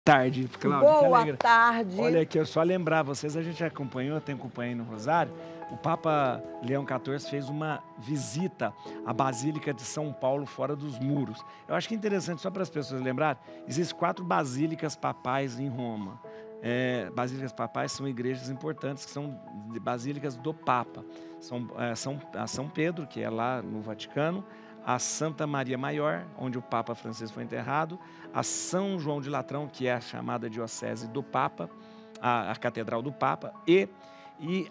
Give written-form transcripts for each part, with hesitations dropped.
tarde, Cláudia. Boa tarde. Olha aqui, eu só lembrar vocês, a gente acompanhou, tem acompanhado no Rosário, o Papa Leão XIV fez uma visita à Basílica de São Paulo, fora dos muros. Eu acho que é interessante, só para as pessoas lembrarem, existem 4 basílicas papais em Roma. Basílicas papais são igrejas importantes, que são basílicas do Papa. A São Pedro, que é lá no Vaticano, a Santa Maria Maior, onde o Papa Francisco foi enterrado, a São João de Latrão, que é a chamada diocese do Papa, a Catedral do Papa, e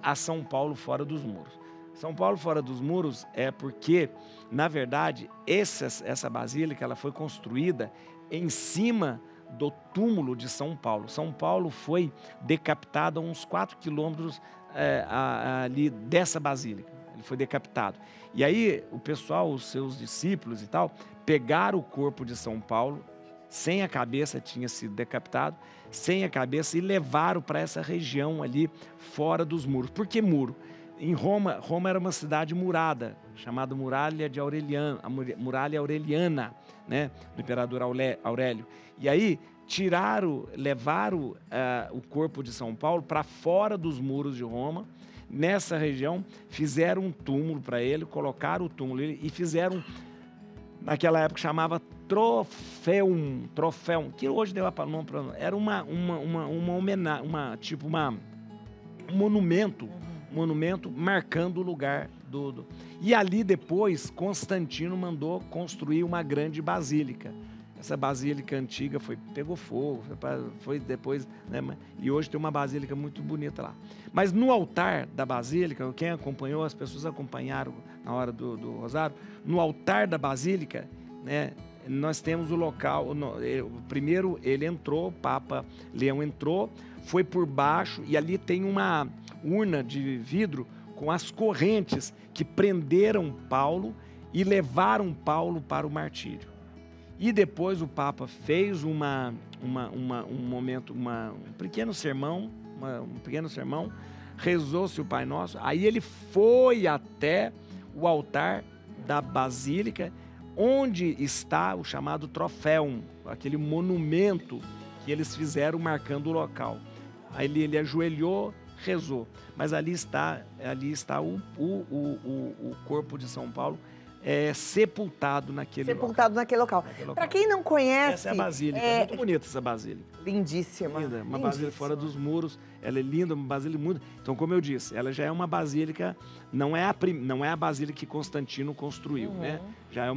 a São Paulo fora dos muros. São Paulo fora dos muros é porque, na verdade, essa basílica ela foi construída em cima do túmulo de São Paulo. São Paulo foi decapitado a uns 4 quilômetros ali dessa basílica. Ele foi decapitado. E aí o pessoal, os seus discípulos e tal, pegaram o corpo de São Paulo, sem a cabeça, tinha sido decapitado, sem a cabeça, e levaram para essa região ali fora dos muros. Por que muro? Em Roma era uma cidade murada, chamada Muralha Aureliana, né, do imperador Aurélio. E aí levaram o corpo de São Paulo para fora dos muros de Roma. Nessa região, fizeram um túmulo para ele, colocaram o túmulo e fizeram, naquela época chamava troféum, que hoje deu a nome para... Era uma homenagem, um monumento marcando o lugar do... E ali depois, Constantino mandou construir uma grande basílica. Essa basílica antiga pegou fogo, foi depois, né, e hoje tem uma basílica muito bonita lá. Mas no altar da basílica, quem acompanhou, as pessoas acompanharam na hora do rosário, no altar da basílica, né, nós temos o local, primeiro ele entrou, o Papa Leão entrou, foi por baixo e ali tem uma urna de vidro com as correntes que prenderam Paulo e levaram Paulo para o martírio. E depois o Papa fez um pequeno sermão, rezou-se o Pai Nosso, aí ele foi até o altar da Basílica, onde está o chamado troféu, aquele monumento que eles fizeram marcando o local. Aí ele ajoelhou, rezou, mas ali está o corpo de São Paulo, sepultado naquele local. Para quem não conhece... Essa é a basílica, muito bonita essa basílica. Lindíssima. Linda, uma basílica fora dos muros, ela é linda, uma basílica muito... Então, como eu disse, ela já é uma basílica, não é a basílica que Constantino construiu, né? Já é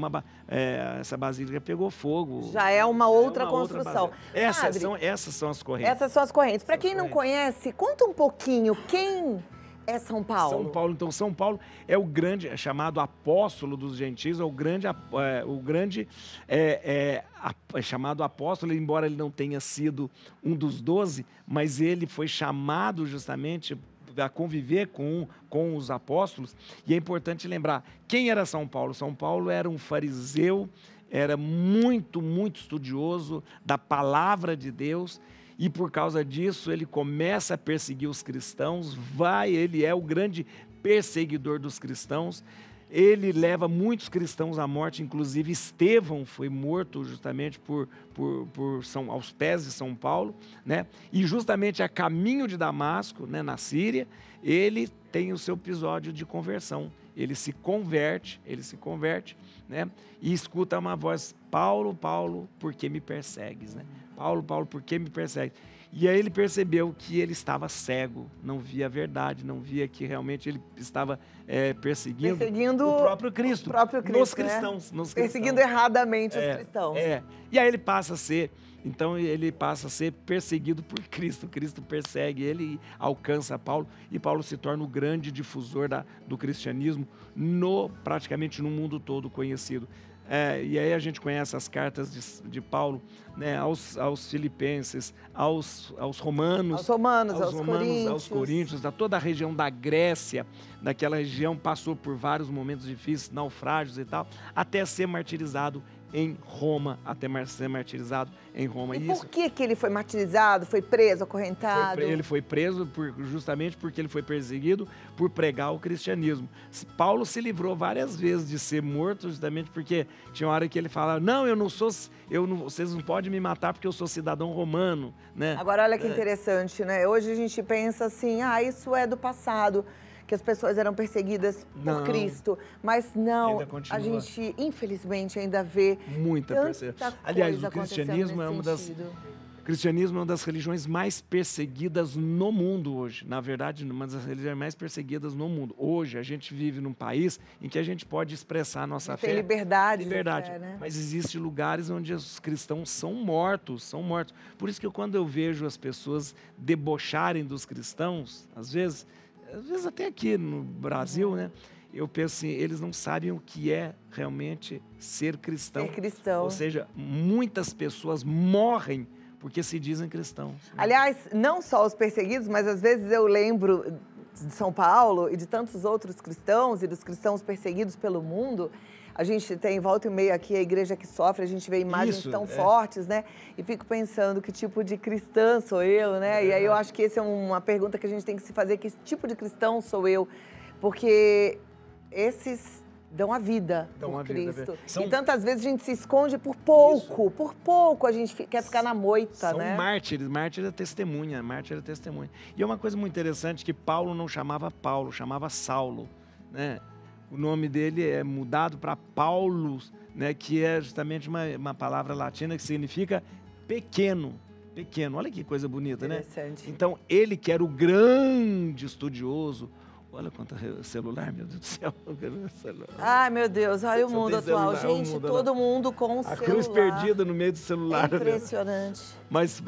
essa basílica pegou fogo. Já é uma outra construção. Essas são as correntes. Essas são as correntes. Para quem não conhece, conta um pouquinho, quem... é São Paulo. São Paulo é o grande, chamado apóstolo dos gentios, chamado apóstolo, embora ele não tenha sido um dos 12, mas ele foi chamado justamente a conviver com os apóstolos. E é importante lembrar, quem era São Paulo? São Paulo era um fariseu, era muito, muito estudioso da palavra de Deus. E por causa disso, ele começa a perseguir os cristãos, ele é o grande perseguidor dos cristãos, ele leva muitos cristãos à morte, inclusive Estevão foi morto justamente aos pés de São Paulo, né? E justamente a caminho de Damasco, né, na Síria, ele tem o seu episódio de conversão. Ele se converte, né? E escuta uma voz: Paulo, Paulo, por que me persegues, né? Paulo, Paulo, por que me persegue? E aí ele percebeu que ele estava cego, não via a verdade, não via que realmente ele estava perseguindo o próprio Cristo, nos cristãos. Perseguindo erradamente os cristãos. E aí ele passa a ser perseguido por Cristo. Cristo persegue ele e alcança Paulo, e Paulo se torna o grande difusor do cristianismo praticamente no mundo todo conhecido. E aí a gente conhece as cartas de Paulo, né, aos filipenses, aos romanos, aos coríntios, a toda a região da Grécia, daquela região passou por vários momentos difíceis, naufrágios e tal, até ser martirizado em Roma, até ser martirizado em Roma. E por que ele foi martirizado, foi preso, acorrentado? Ele foi preso justamente porque ele foi perseguido por pregar o cristianismo. Paulo se livrou várias vezes de ser morto justamente porque tinha hora que ele falava, não, vocês não podem me matar porque eu sou cidadão romano, né? Agora olha que interessante, né? Hoje a gente pensa assim, isso é do passado, que as pessoas eram perseguidas por Cristo, mas não, a gente infelizmente ainda vê muita perseguição. Aliás, o cristianismo é o cristianismo é uma das religiões mais perseguidas no mundo hoje. Na verdade, uma das religiões mais perseguidas no mundo. Hoje, a gente vive num país em que a gente pode expressar a nossa fé. Tem liberdade. Liberdade. Fé, né? Mas existem lugares onde os cristãos são mortos, são mortos. Por isso que quando eu vejo as pessoas debocharem dos cristãos, às vezes até aqui no Brasil, né? Eu penso assim, eles não sabem o que é realmente ser cristão. Ser cristão. Ou seja, muitas pessoas morrem porque se dizem cristãos. Aliás, não só os perseguidos, mas às vezes eu lembro de São Paulo e de tantos outros cristãos e dos cristãos perseguidos pelo mundo. A gente tem, volta e meia aqui, a igreja que sofre, a gente vê imagens tão fortes, né? E fico pensando que tipo de cristã sou eu, né? E aí eu acho que essa é uma pergunta que a gente tem que se fazer, que tipo de cristão sou eu? Porque esses dão a vida por Cristo. E tantas vezes a gente se esconde por pouco a gente quer ficar na moita, né? São mártires, mártir é testemunha. E é uma coisa muito interessante que Paulo não chamava Paulo, chamava Saulo, né? O nome dele é mudado para Paulo, né, que é justamente uma palavra latina que significa pequeno. Pequeno. Olha que coisa bonita, né? Então, ele que era o grande estudioso. Olha quanto celular, meu Deus do céu. Ai, meu Deus, olha o mundo atual. Gente, todo mundo com o celular. A cruz perdida no meio do celular. É impressionante. Mas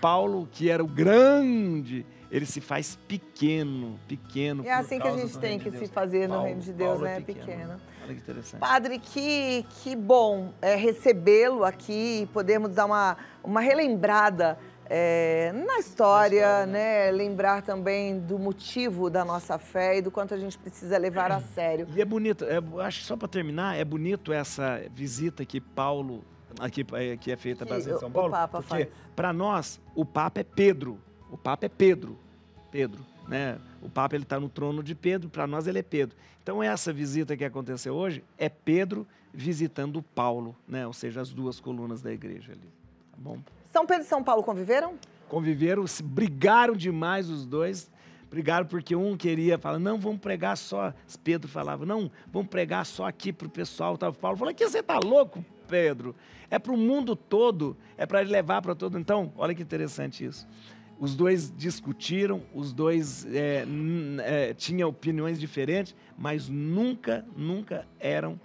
Paulo, que era o grande, ele se faz pequeno. É assim que a gente tem que se fazer no reino de Deus, né? Pequeno. Olha que interessante. Padre, que bom recebê-lo aqui e podermos dar uma relembrada na história, né? Lembrar também do motivo da nossa fé e do quanto a gente precisa levar a sério. E é bonito, acho que só para terminar, é bonito essa visita que Paulo, que é feita baseada em São Paulo, porque para nós o Papa é Pedro. O Papa é Pedro, né? O Papa ele está no trono de Pedro, para nós ele é Pedro. Então essa visita que aconteceu hoje é Pedro visitando Paulo, né? Ou seja, as duas colunas da igreja ali, tá bom? São Pedro e São Paulo conviveram? Conviveram, brigaram demais os dois. Brigaram porque um queria falar, não, vamos pregar só. Pedro falava, não, vamos pregar só aqui para o pessoal. Paulo falou, que você está louco, Pedro? É para o mundo todo, é para levar para todo. Então, olha que interessante isso. Os dois discutiram, os dois tinham opiniões diferentes, mas nunca eram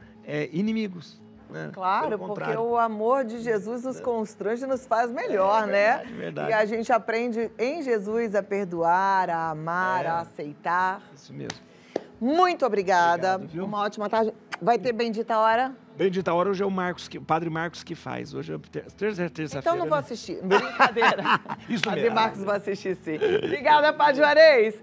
inimigos. Né? Claro, porque o amor de Jesus nos constrange e nos faz melhor, né? Verdade. E a gente aprende em Jesus a perdoar, a amar, a aceitar. Isso mesmo. Muito obrigada. Obrigado, uma ótima tarde. Vai ter Bendita Hora? Bendita Hora hoje é o Padre Marcos que faz. Hoje é terça-feira. Então não vou assistir. Brincadeira. Isso mesmo. Padre Marcos vai assistir, sim. Obrigada, Padre Juarez.